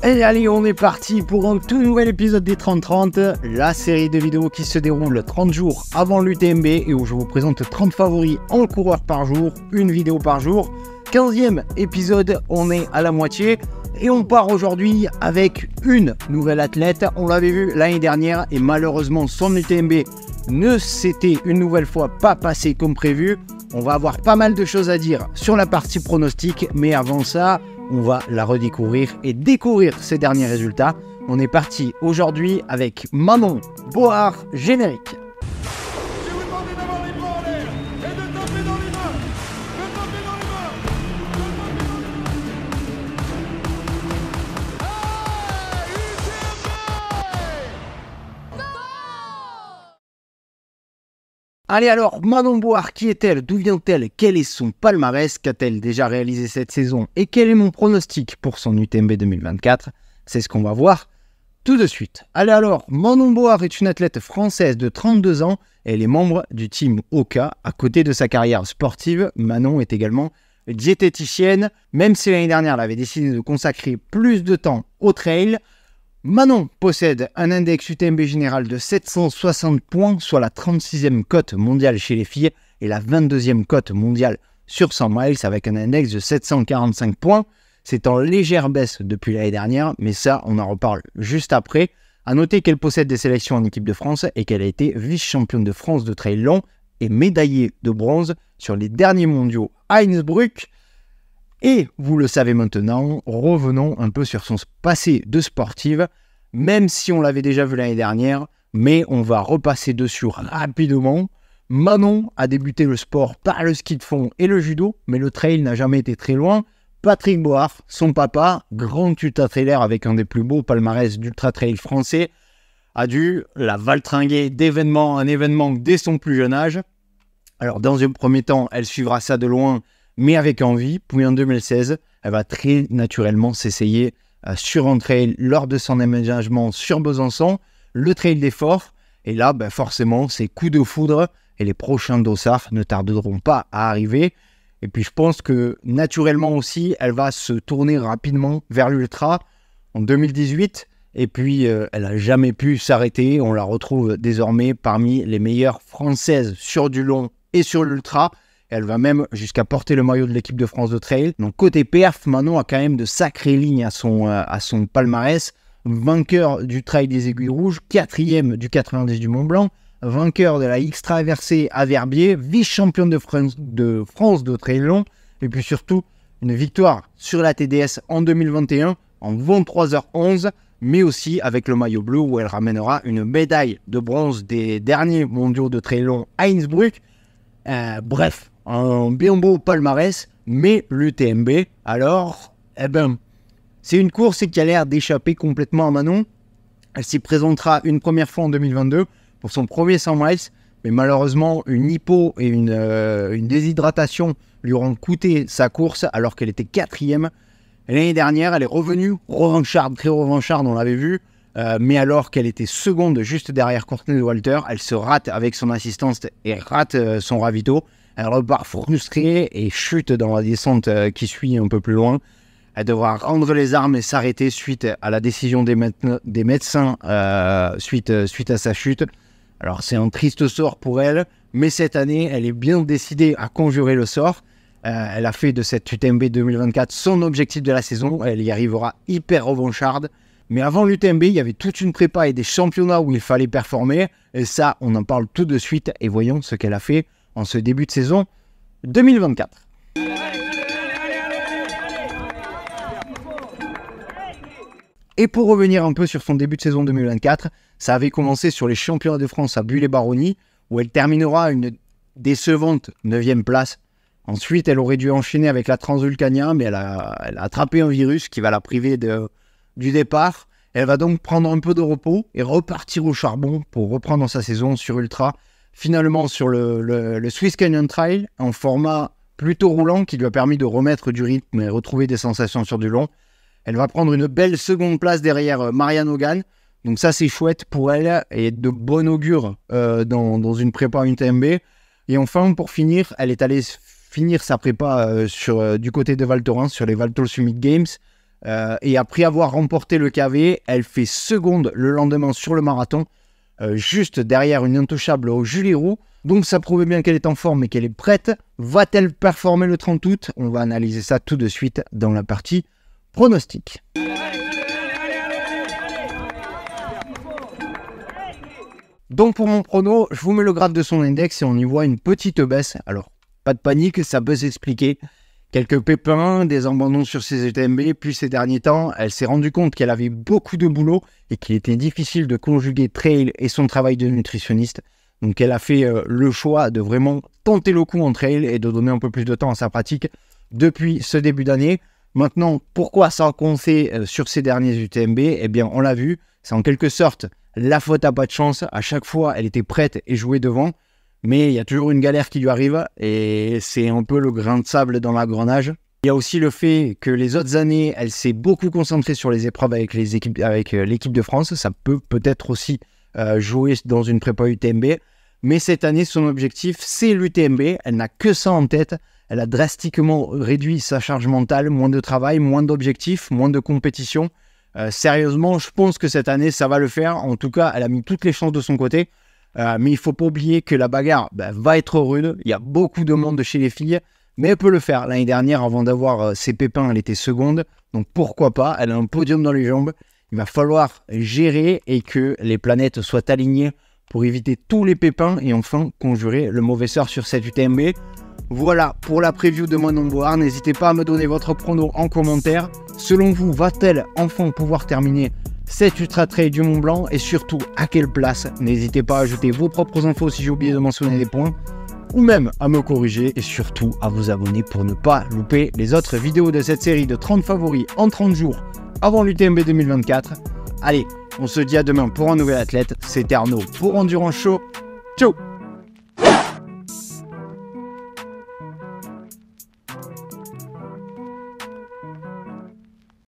Et allez, on est parti pour un tout nouvel épisode des 30-30, la série de vidéos qui se déroule 30 jours avant l'UTMB et où je vous présente 30 favoris en coureur par jour, une vidéo par jour. 15e épisode, on est à la moitié et on part aujourd'hui avec une nouvelle athlète. On l'avait vu l'année dernière et malheureusement son UTMB ne s'était une nouvelle fois pas passé comme prévu. On va avoir pas mal de choses à dire sur la partie pronostic, mais avant ça, on va la redécouvrir et découvrir ses derniers résultats. On est parti aujourd'hui avec Manon Board, générique. Je vais vous demander d'avoir les bras en l'air et de taper dans les mains. De taper dans les mains. Allez alors, Manon Board, qui est-elle? D'où vient-elle? Quel est son palmarès? Qu'a-t-elle déjà réalisé cette saison? Et quel est mon pronostic pour son UTMB 2024? C'est ce qu'on va voir tout de suite. Allez alors, Manon Board est une athlète française de 32 ans. Elle est membre du team Oka. À côté de sa carrière sportive, Manon est également diététicienne. Même si l'année dernière, elle avait décidé de consacrer plus de temps au trail, Manon possède un index UTMB général de 760 points, soit la 36e cote mondiale chez les filles et la 22e cote mondiale sur 100 miles avec un index de 745 points. C'est en légère baisse depuis l'année dernière, mais ça, on en reparle juste après. À noter qu'elle possède des sélections en équipe de France et qu'elle a été vice-championne de France de trail long et médaillée de bronze sur les derniers mondiaux à Innsbruck. Et vous le savez maintenant, revenons un peu sur son passé de sportive, même si on l'avait déjà vu l'année dernière, mais on va repasser dessus rapidement. Manon a débuté le sport par le ski de fond et le judo, mais le trail n'a jamais été très loin. Patrick Board, son papa, grand ultra-trailer avec un des plus beaux palmarès d'ultra-trail français, a dû la valtringuer d'événement en événement dès son plus jeune âge. Alors dans un premier temps, elle suivra ça de loin, mais avec envie. Puis en 2016, elle va très naturellement s'essayer sur un trail lors de son aménagement sur Besançon, le trail des Forts. Et là, forcément, c'est coup de foudre et les prochains dossards ne tarderont pas à arriver. Et puis je pense que naturellement aussi, elle va se tourner rapidement vers l'ultra en 2018. Et puis, elle n'a jamais pu s'arrêter. On la retrouve désormais parmi les meilleures françaises sur du long et sur l'ultra. Elle va même jusqu'à porter le maillot de l'équipe de France de trail. Donc côté perf, Manon a quand même de sacrées lignes à son palmarès. Vainqueur du Trail des Aiguilles Rouges, 4e du 90 du Mont Blanc, vainqueur de la X-Traversée à Verbier, vice-championne de France de trail long, et puis surtout une victoire sur la TDS en 2021 en 23h11, mais aussi avec le maillot bleu où elle ramènera une médaille de bronze des derniers mondiaux de trail long à Innsbruck. Bref, un bien beau palmarès, mais l'UTMB, alors, c'est une course qui a l'air d'échapper complètement à Manon. Elle s'y présentera une première fois en 2022 pour son premier 100 miles, mais malheureusement, une hypo et une déshydratation lui auront coûté sa course alors qu'elle était 4e. L'année dernière, elle est revenue revancharde, très revancharde, on l'avait vu, mais alors qu'elle était seconde juste derrière Courtney Dauwalter, elle se rate avec son assistance et rate son ravito. Elle repart frustrée et chute dans la descente qui suit un peu plus loin. Elle devra rendre les armes et s'arrêter suite à la décision des médecins suite à sa chute. Alors c'est un triste sort pour elle, mais cette année, elle est bien décidée à conjurer le sort. Elle a fait de cette UTMB 2024 son objectif de la saison. Elle y arrivera hyper revancharde. Mais avant l'UTMB, il y avait toute une prépa et des championnats où il fallait performer. Et ça, on en parle tout de suite. Et voyons ce qu'elle a fait en ce début de saison 2024. Et pour revenir un peu sur son début de saison 2024, ça avait commencé sur les championnats de France à Bulle-et-Baronnie, où elle terminera une décevante 9e place. Ensuite, elle aurait dû enchaîner avec la Transvulcania, mais elle a attrapé un virus qui va la priver du départ. Elle va donc prendre un peu de repos et repartir au charbon pour reprendre sa saison sur Ultra. Finalement, sur le Swiss Canyon Trail, en format plutôt roulant qui lui a permis de remettre du rythme et retrouver des sensations sur du long. Elle va prendre une belle seconde place derrière Marianne Hogan. Donc ça, c'est chouette pour elle et de bon augure dans une prépa UTMB. Et enfin, pour finir, elle est allée finir sa prépa du côté de Val Thorens sur les Val Thorens Summit Games. Et après avoir remporté le KV, elle fait seconde le lendemain sur le marathon, juste derrière une intouchable au Julie Roux. Donc ça prouve bien qu'elle est en forme et qu'elle est prête. Va-t-elle performer le 30 août? On va analyser ça tout de suite dans la partie pronostic. Donc pour mon prono, je vous mets le graphe de son index et on y voit une petite baisse. Alors, pas de panique, ça peut s'expliquer. Quelques pépins, des abandons sur ses UTMB, puis ces derniers temps, elle s'est rendue compte qu'elle avait beaucoup de boulot et qu'il était difficile de conjuguer trail et son travail de nutritionniste. Donc elle a fait le choix de vraiment tenter le coup en trail et de donner un peu plus de temps à sa pratique depuis ce début d'année. Maintenant, pourquoi ça a coincé sur ces derniers UTMB? Eh bien, on l'a vu, c'est en quelque sorte la faute à pas de chance. À chaque fois, elle était prête et jouait devant. Mais il y a toujours une galère qui lui arrive et c'est un peu le grain de sable dans l'engrenage. Il y a aussi le fait que les autres années, elle s'est beaucoup concentrée sur les épreuves avec l'équipe de France. Ça peut peut-être aussi jouer dans une prépa UTMB. Mais cette année, son objectif, c'est l'UTMB. Elle n'a que ça en tête. Elle a drastiquement réduit sa charge mentale, moins de travail, moins d'objectifs, moins de compétition. Sérieusement, je pense que cette année, ça va le faire. En tout cas, elle a mis toutes les chances de son côté. Mais il ne faut pas oublier que la bagarre va être rude. Il y a beaucoup de monde chez les filles, mais elle peut le faire. L'année dernière, avant d'avoir ses pépins, elle était seconde. Donc pourquoi pas, elle a un podium dans les jambes. Il va falloir gérer et que les planètes soient alignées pour éviter tous les pépins et enfin conjurer le mauvais sort sur cette UTMB. Voilà pour la preview de Manon Bohard. N'hésitez pas à me donner votre prono en commentaire. Selon vous, va-t-elle enfin pouvoir terminer cette Ultra Trail du Mont Blanc et surtout à quelle place? N'hésitez pas à ajouter vos propres infos si j'ai oublié de mentionner des points ou même à me corriger et surtout à vous abonner pour ne pas louper les autres vidéos de cette série de 30 favoris en 30 jours avant l'UTMB 2024. Allez, on se dit à demain pour un nouvel athlète. C'était Arnaud pour Endurance Show. Ciao!